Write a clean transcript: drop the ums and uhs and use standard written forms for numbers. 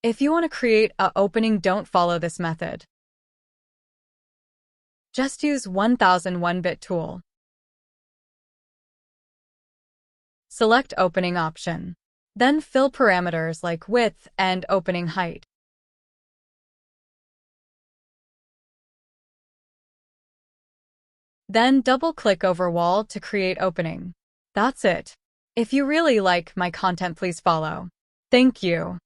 If you want to create an opening, don't follow this method. Just use 1001-bit tool. Select opening option. Then fill parameters like width and opening height. Then double-click over wall to create opening. That's it. If you really like my content, please follow. Thank you.